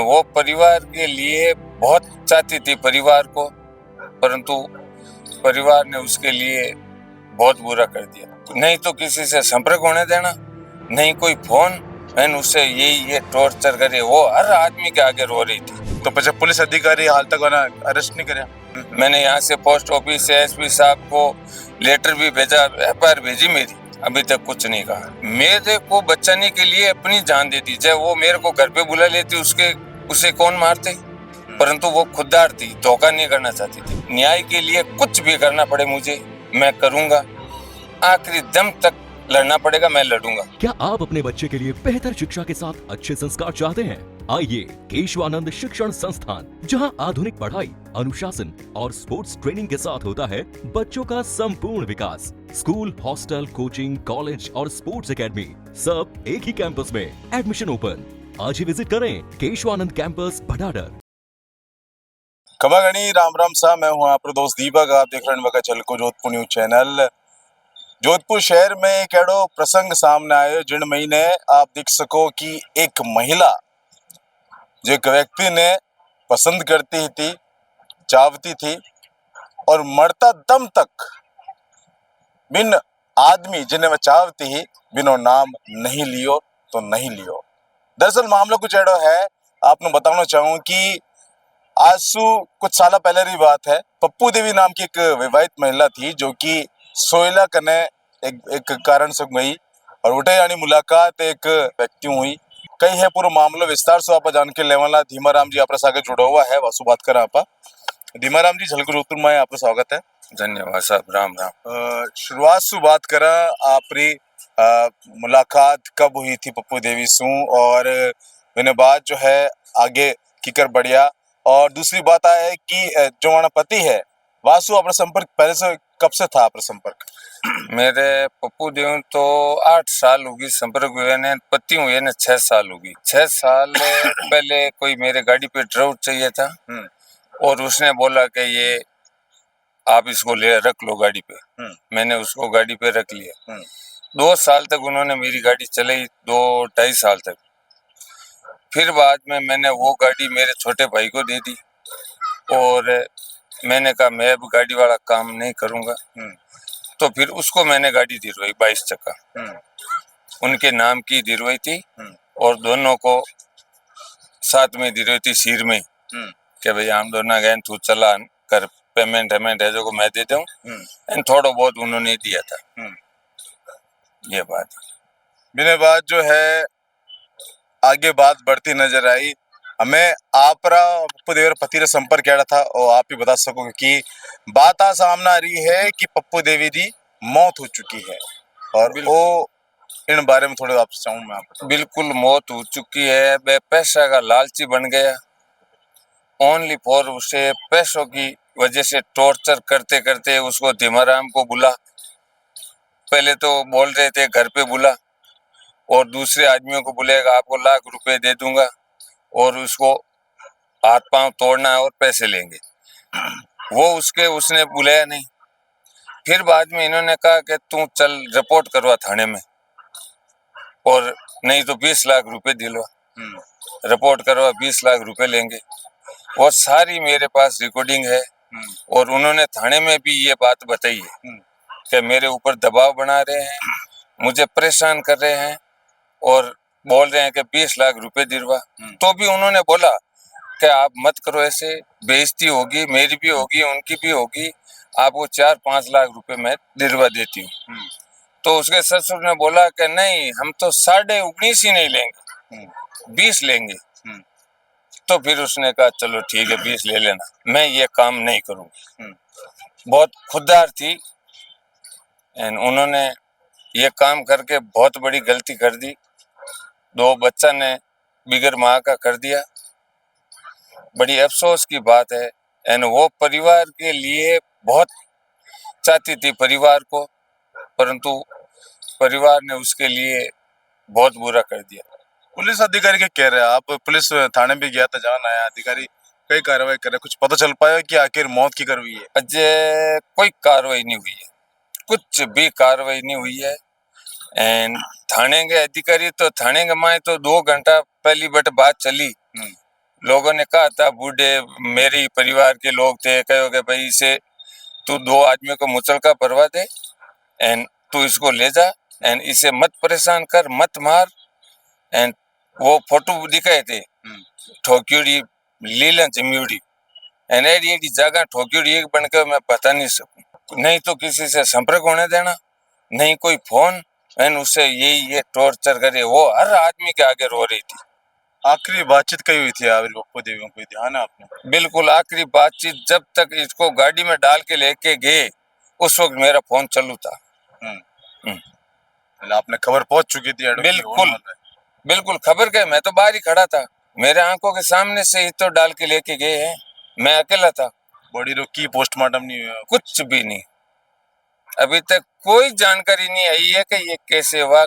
वो परिवार के लिए बहुत चाहती थी परिवार को, परंतु परिवार ने उसके लिए बहुत बुरा कर दिया। नहीं तो किसी से संपर्क होने देना, नहीं कोई फोन, एंड उससे ये टॉर्चर करे। वो हर आदमी के आगे रो रही थी। तो पीछे पुलिस अधिकारी हाल तक अरेस्ट नहीं करे? मैंने यहाँ से पोस्ट ऑफिस से एसपी साहब को लेटर भी भेजा, एफआईआर भेजी मेरी, अभी तक कुछ नहीं कहा। मेरे को बचाने के लिए अपनी जान दे दी। चाहे वो मेरे को घर पे बुला लेती, उसे कौन मारते, परंतु वो खुददार थी, धोखा नहीं करना चाहती थी। न्याय के लिए कुछ भी करना पड़े मुझे, मैं करूंगा, आखिरी दम तक लड़ना पड़ेगा, मैं लड़ूंगा। क्या आप अपने बच्चे के लिए बेहतर शिक्षा के साथ अच्छे संस्कार चाहते हैं? आइए केशवानंद शिक्षण संस्थान, जहां आधुनिक पढ़ाई, अनुशासन और स्पोर्ट्स ट्रेनिंग के साथ होता है बच्चों का संपूर्ण विकास। स्कूल, हॉस्टल, कोचिंग, कॉलेज और स्पोर्ट्स एकेडमी सब एक ही कैंपस में। Admission open. आज ही विजिट करें केशवानंद कैंपस भटाडर। खबागणी राम राम सा, मैं हूं आपका दोस्त दीपक। आप देख रहे हैं चलको जोधपुर न्यूज चैनल। जोधपुर शहर में एक एड़ो प्रसंग सामने आयो जिन महीने आप देख सको कि एक महिला जो एक व्यक्ति ने पसंद करती थी, चाहती थी, और मरता दम तक बिन आदमी जिन्हें वह चाहती ही बिनो नाम नहीं लियो तो नहीं लियो। दरअसल मामला कुछ एड़ो है, आपने बताना चाहूं कि आज सु कुछ साल पहले की बात है। पप्पू देवी नाम की एक विवाहित महिला थी जो कि सोयला कने एक कारण से गई और उठे यानी मुलाकात एक व्यक्ति हुई। कई है पूरा मामला विस्तार से आप जान के लेवाला। धीमाराम जी आपरे सागे जुड़ा हुआ है, वासु बात करें आप। धीमाराम जी झलको जोधपुर में आपका स्वागत है। धन्यवाद साहब, राम राम। शुरुआत से बात करें, आपरी मुलाकात कब हुई थी पप्पू देवी सु, और मैंने बात जो है आगे कीकर बढ़िया। और दूसरी बात है कि जो हमारा पति है वासु, आपका संपर्क पहले से कब से था? आपका संपर्क मेरे पप्पू देव तो 8 साल होगी संपर्क हुए ने, पति हुए ने 6 साल होगी। 6 साल पहले कोई मेरे गाड़ी पे ड्राइवर चाहिए था और उसने बोला कि ये आप इसको ले रख लो गाड़ी पे। मैंने उसको गाड़ी पे रख लिया। 2 साल तक उन्होंने मेरी गाड़ी चलाई, 2-2.5 साल तक। फिर बाद में मैंने वो गाड़ी मेरे छोटे भाई को दे दी और मैंने कहा मैं अब गाड़ी वाला काम नहीं करूंगा। तो फिर उसको मैंने गाड़ी दिलवाई 22 चक्का, उनके नाम की दिलवाई थी और दोनों को साथ में दिलवाई थी सिर में कि भाई हम दोनों गए, तू चला कर, पेमेंट है जो को मैं दे दूं। एंड थोड़ा बहुत उन्होंने दिया था। ये बात मैंने बात जो है आगे बात बढ़ती नजर आई हमें। आपरा पप्पू देवी पति रे संपर्क क्या था और आप ही बता सकोगे कि बात आ सामने आ रही है कि पप्पू देवी दी मौत हो चुकी है, और वो इन बारे में थोड़े आपसे चाहूँ मैं। आप बिल्कुल मौत हो चुकी है। वह पैसा का लालची बन गया, ओनली फॉर उसे पैसों की वजह से टॉर्चर करते करते उसको धीमाराम को बुला। पहले तो बोल रहे थे घर पे बुला और दूसरे आदमियों को बुलाएगा, आपको लाख रुपए दे दूंगा और उसको हाथ पांव तोड़ना है और पैसे लेंगे। वो उसने बुलाया नहीं। फिर बाद में इन्होंने कहा कि तू चल रिपोर्ट करवा थाने में, और नहीं तो 20 लाख रुपए दिलवा। रिपोर्ट करवा, 20 लाख रुपए लेंगे। और सारी मेरे पास रिकॉर्डिंग है और उन्होंने थाने में भी ये बात बताई है कि मेरे ऊपर दबाव बना रहे हैं, मुझे परेशान कर रहे हैं और बोल रहे हैं कि 20 लाख रुपए दिलवा। तो भी उन्होंने बोला कि आप मत करो, ऐसे बेइज्जती होगी, मेरी भी होगी, उनकी भी होगी, आपको 4-5 लाख रुपए मैं दिलवा देती हूँ। तो उसके ससुर ने बोला कि नहीं, हम तो 19.5 ही नहीं लेंगे, 20 लेंगे। तो फिर उसने कहा चलो ठीक है 20 ले लेना, मैं ये काम नहीं करूंगी। बहुत खुददार थी एंड उन्होंने ये काम करके बहुत बड़ी गलती कर दी। 2 बच्चा ने बिगर माँ का कर दिया, बड़ी अफसोस की बात है। एंड वो परिवार के लिए बहुत चाहती थी परिवार को, परंतु परिवार ने उसके लिए बहुत बुरा कर दिया। पुलिस अधिकारी क्या कह रहे हैं? आप पुलिस थाने भी गया था, जान आया अधिकारी कई कार्रवाई कर रहे, कुछ पता चल पाया कि आखिर मौत की कर हुई है? अजय कोई कार्रवाई नहीं हुई है, कुछ भी कार्रवाई नहीं हुई है। एंड थाने के अधिकारी तो थाने के माए तो 2 घंटा पहली बट बात चली लोगों ने कहा था, बूढ़े मेरे ही परिवार के लोग थे, कहोगे भाई इसे तू 2 आदमियों को मुचलका भरवा दे एंड तू इसको ले जा एंड इसे मत परेशान कर, मत मार। एंड वो फोटो दिखाए थे, ठोक्यूड़ी लीलन जम्यूड़ी एंड एडी जगह ठोक्यूड़ी एक बन के मैं बता नहीं सकूं। नहीं तो किसी से संपर्क होने देना, नहीं कोई फोन, एंड उससे ये टॉर्चर करे। वो हर आदमी के आगे रो रही थी। आखिरी बातचीत कही हुई थी आबिर पप्पू देवी में, कोई ध्यान है आपने? बिल्कुल आखिरी बातचीत जब तक इसको गाड़ी में डाल के लेके गए उस वक्त मेरा फोन चालू था। मतलब आपने खबर पहुंच चुकी थी? बिल्कुल बिल्कुल खबर के मैं तो बाहर ही खड़ा था, मेरे आंखों के सामने से ही तो डाल के लेके गए हैं, मैं अकेला था। बॉडी रो की पोस्टमार्टम नहीं हुआ? कुछ भी नहीं, अभी तक कोई जानकारी नहीं आई है कि ये कैसे हुआ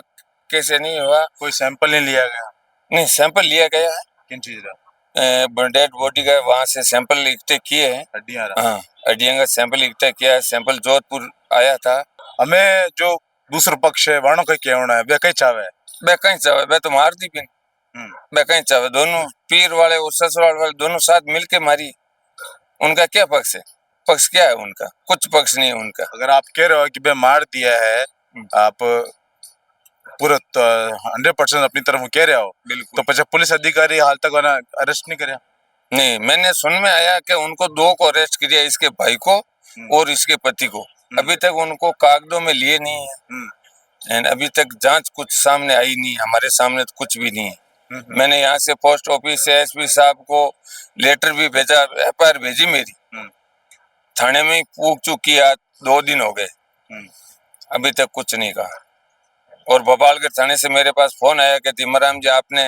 कैसे नहीं हुआ। कोई सैंपल नहीं लिया गया? नहीं, सैंपल लिया गया है, किन चीज का? डेड बॉडी का वहां से सैंपल इकट्ठे किए हैं। हड्डियां? हाँ, हड्डियों का सैंपल इकट्ठा किया है। सैंपल जोधपुर आया था। हमें जो दूसरा पक्ष है वाणों का क्या होना है, वे कहीं चावे? मैं कहीं चाहे, मैं तो मार दी बिन, मैं कहीं चाहे। दोनों पीर वाले और ससुराल वाले दोनों साथ मिलके मारी। उनका क्या पक्ष है? पक्ष क्या है उनका? कुछ पक्ष नहीं है उनका। अगर आप कह रहे हो कि बे मार दिया है, आप पूरा 100% अपनी तरफ कह रहे हो, तो पीछे पुलिस अधिकारी हाल तक अरेस्ट नहीं करे? नहीं, मैंने सुन में आया कि उनको 2 को अरेस्ट किया, इसके भाई को और इसके पति को। अभी तक उनको कागजों में लिए नहीं है एंड अभी तक जांच कुछ सामने आई नहीं, हमारे सामने तो कुछ भी नहीं है। मैंने यहाँ से पोस्ट ऑफिस से एसपी साहब को लेटर भी भेजा, एफआईआर भेजी मेरी, थाने में ही पूछ चुकी है, 2 दिन हो गए, अभी तक कुछ नहीं कहा। और भोपालगढ़ थाने से मेरे पास फोन आया कि तिमराम जी आपने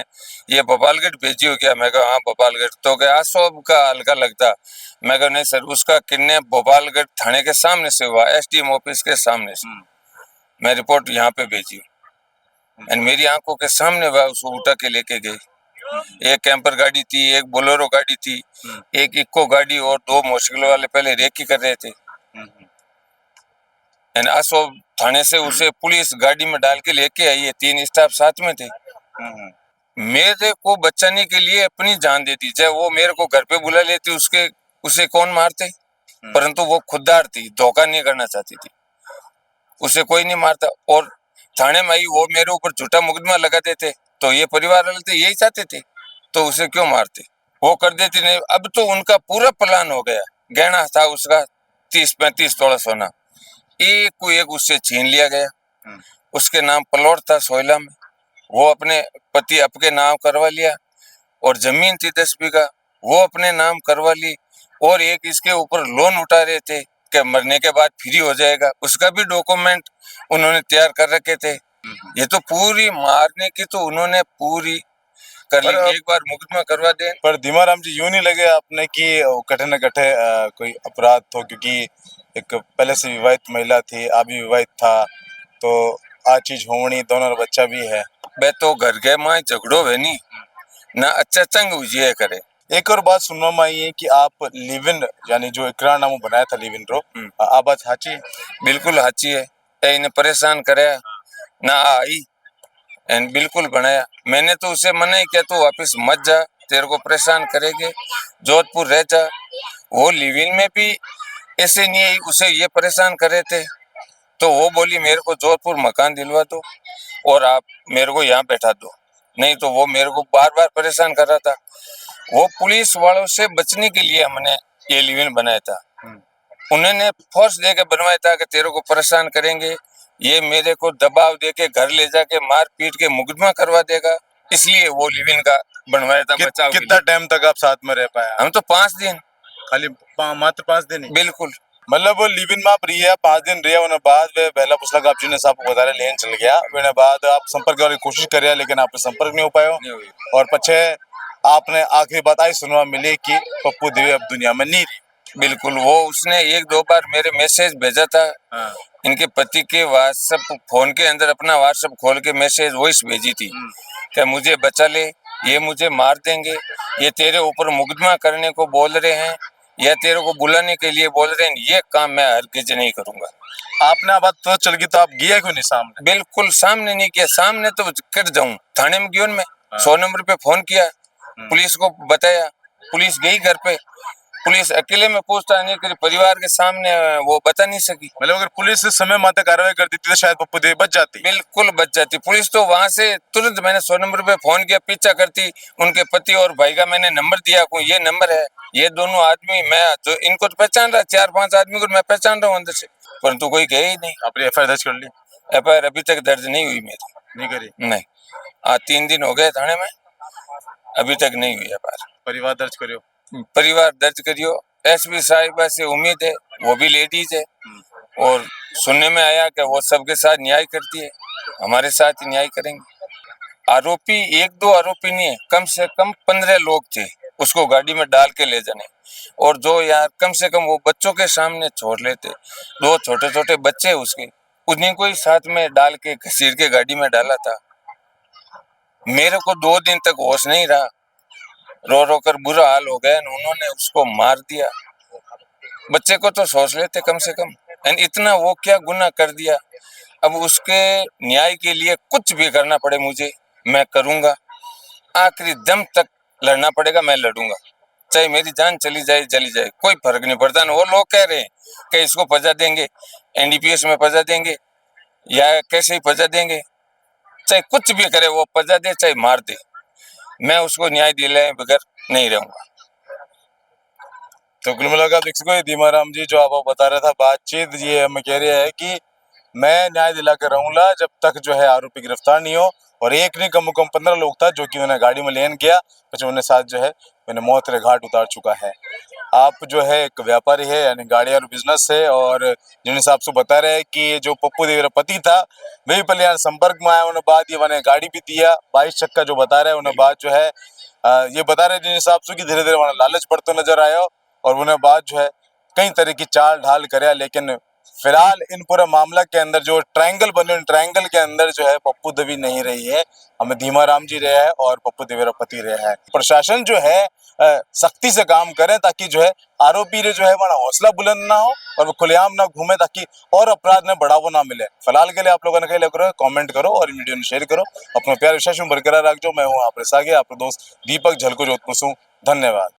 ये भोपालगढ़ भेजी हो क्या? मैं कहा हाँ भोपालगढ़। तो क्या आसोब का हल्का लगता? मैं कहा नहीं सर, उसका किडनैप भोपालगढ़ थाने के सामने से हुआ, एसडीएम ऑफिस के सामने से। मैं रिपोर्ट यहाँ पे भेजी एंड मेरी आंखों के सामने हुआ, उसको उठा के लेके गए। एक कैंपर गाड़ी थी, एक बोलेरो गाड़ी थी, एक इक्को गाड़ी और 2 मोटरसाइकिल वाले पहले रेकी कर रहे थे एंड आसोब थाने से उसे पुलिस गाड़ी में डाल के लेके आई है। 3 स्टाफ साथ में थे। मेरे को बचाने के लिए अपनी जान देती, चाहे वो मेरे को घर पे बुला लेती, उसे कौन मारते? परंतु वो खुददार थी, धोखा नहीं करना चाहती थी, उसे कोई नहीं मारता। और थाने में आई, वो मेरे ऊपर झूठा मुकदमा लगा देते, तो ये परिवार वाले तो यही चाहते थे, तो उसे क्यों मारते? वो कर देती नहीं। अब तो उनका पूरा प्लान हो गया। गहना था उसका 30-35 तोला सोना, एक को एक उससे छीन लिया गया। उसके नाम प्लॉट था सोयला में, वो अपने पति आपके नाम करवा लिया। और जमीन थी 10 बीघा, वो अपने नाम करवा ली। और एक इसके ऊपर लोन उठा रहे थे कि मरने के बाद फ्री हो जाएगा, उसका भी डॉक्यूमेंट उन्होंने तैयार कर रखे थे। ये तो पूरी मारने की तो उन्होंने पूरी कर ली। एक बार मुकदमा करवा दे। पर धीमाराम जी, यूं नहीं लगे आपने कि कटे न कटे कोई अपराध हो, क्योंकि एक पहले से विवाहित महिला थी, आप भी विवाहित था, तो आ चीज होनी, दोनों बच्चा भी है। बे तो घर के माँ झगड़ो है नहीं ना, अच्छा चंग उजिए करे। एक और बात सुनने में आई है कि आप लिव इन, यानी जो इकरारनामा बनाया था लिव इन रो, आ बात साची है? बिल्कुल साची है। इन्हें परेशान करे ना आई एंड बिल्कुल बनाया। मैंने तो उसे मना ही किया, तो वापस मत जा, तेरे को परेशान करेंगे, जोधपुर रह जा। वो लिव इन में भी ऐसे नहीं है, उसे ये परेशान करे थे, तो वो बोली मेरे को जोधपुर मकान दिलवा दो और आप मेरे को यहाँ बैठा दो, नहीं तो वो मेरे को बार बार परेशान कर रहा था। वो पुलिस वालों से बचने के लिए हमने ये लिव इन बनाया था। उन्होंने फोर्स दे के बनवाया था कि तेरे को परेशान करेंगे, ये मेरे को दबाव दे के घर ले जाके मार पीट के मुकदमा करवा देगा, इसलिए वो लिव इन का बनवाया था। बचाव के लिए। कितना टाइम तक आप साथ में रह पाए? हम तो 5 दिन, खाली मात्र 5 दिन ही? बिल्कुल। मतलब वो लिव इन में आप रही 5 दिन रहे, उन्हें बाद वे पहला पुछला आप जी ने साहब को बता रहे लेन चल गया, उन्हें बाद आप संपर्क करने की कोशिश कर, लेकिन आपने संपर्क नहीं हो पाया। और पछे आपने आखिरी बात आई सुनवा मिली कि पप्पू देवी अब दुनिया में नहीं रही। बिल्कुल, वो उसने 1-2 बार मेरे मैसेज भेजा था। इनके पति के व्हाट्सएप फोन के अंदर अपना व्हाट्सएप खोल के मैसेज वॉइस भेजी थी कि मुझे बचा ले, ये मुझे मार देंगे, ये तेरे ऊपर मुकदमा करने को बोल रहे हैं या तेरे को बुलाने के लिए बोल रहे हैं, ये काम मैं हरगिज नहीं करूंगा। आपने बात तो चल गई, तो आप गया क्यों नहीं सामने? बिल्कुल सामने नहीं किया, सामने तो कट जाऊं, थाने में क्यों? मैं 100 नंबर पे फोन किया, पुलिस को बताया, पुलिस गई घर पे, पुलिस अकेले में पूछताछ नहीं करी, परिवार के सामने वो बता नहीं सकी। मतलब अगर पुलिस समय माते कार्रवाई कर देती तो शायद पप्पू देवी बच जाती। बिल्कुल बच जाती। पुलिस तो वहां से तुरंत, मैंने 100 नंबर पे फोन किया, पीछा करती। उनके पति और भाई का मैंने नंबर दिया, को ये नंबर है, ये दोनों आदमी, मैं जो इनको तो पहचान रहा, 4-5 आदमी को मैं पहचान रहा हूँ अंदर से, परंतु कोई गए ही नहीं। आपने एफआईआर दर्ज कर ली? एफआईआर अभी तक दर्ज नहीं हुई मेरी। नहीं करी? नहीं, आज 3 दिन हो गए थाने में, अभी तक नहीं हुई एफआईआर। परिवार दर्ज करियो? परिवार दर्ज करियो। एसपी साहिबा से उम्मीद है, वो भी लेडीज है, और सुनने में आया कि वो सबके साथ न्याय करती है, हमारे साथ ही न्याय करेंगे। आरोपी 1-2 आरोपी नहीं है, कम से कम 15 लोग थे उसको गाड़ी में डाल के ले जाने, और जो यार कम से कम वो बच्चों के सामने छोड़ लेते, 2 छोटे छोटे बच्चे उसके, उन्हीं को ही साथ में डाल के घसीट के गाड़ी में डाला था। मेरे को 2 दिन तक होश नहीं रहा, रो रो कर बुरा हाल हो गया, उन्होंने उसको मार दिया। बच्चे को तो सोच लेते कम से कम, इतना वो क्या गुनाह कर दिया। अब उसके न्याय के लिए कुछ भी करना पड़े मुझे, मैं करूंगा, आखिरी दम तक लड़ना पड़ेगा, मैं लड़ूंगा, चाहे मेरी जान चली जाए, कोई फर्क नहीं पड़ता। ना वो लोग कह रहे हैं कि इसको सजा देंगे, एनडीपीएस में सजा देंगे या कैसे ही सजा देंगे, चाहे कुछ भी करे, वो सजा दे चाहे मार दे, मैं उसको न्याय दिलाए बगैर नहीं रहूंगा। तो कुल मिलाकर आप देख सको धीमाराम जी जो आप बता रहा था बातचीत, ये हमें कह रहे हैं कि मैं न्याय दिला कर रहूंगा जब तक जो है आरोपी गिरफ्तार नहीं हो। और एक नहीं, कम से कम 15 लोग था जो कि उन्हें गाड़ी में लेन गया, फिर उन्हें साथ जो है मैंने मौत के घाट उतार चुका है। आप जो है एक व्यापारी है, यानी गाड़ी और बिजनेस है, और जिन हिसाब से बता रहे हैं कि ये जो पप्पू देवी पति था वही पहले यहाँ संपर्क में आया, उन्हें बाद ये मैंने गाड़ी भी दिया 22 चक्का जो बता रहे हैं, उन्हें बाद जो है ये बता रहे हैं जिन हिसाब से कि धीरे धीरे वहाँ लालच बढ़ते नजर आया, और उन्हें बाद जो है कई तरह की चाल ढाल करे। लेकिन फिलहाल इन पूरे मामला के अंदर जो ट्रायंगल बने, ट्रायंगल के अंदर जो है पप्पू देवी नहीं रही है, हमें धीमाराम जी रहे हैं और पप्पू देवी पति रहे हैं। प्रशासन जो है सख्ती से काम करे ताकि जो है आरोपी रे जो है हमारा हौसला बुलंद ना हो और वो खुलेआम ना घूमे, ताकि और अपराध में बढ़ावा ना मिले। फिलहाल के लिए आप लोगों ने कहीं करो, कमेंट करो और वीडियो में शेयर करो, अपना प्यार विश्वास बरकरार रख जो। मैं हूँ आपके साथ आपका दोस्त दीपक झलको जोधपुर से। धन्यवाद।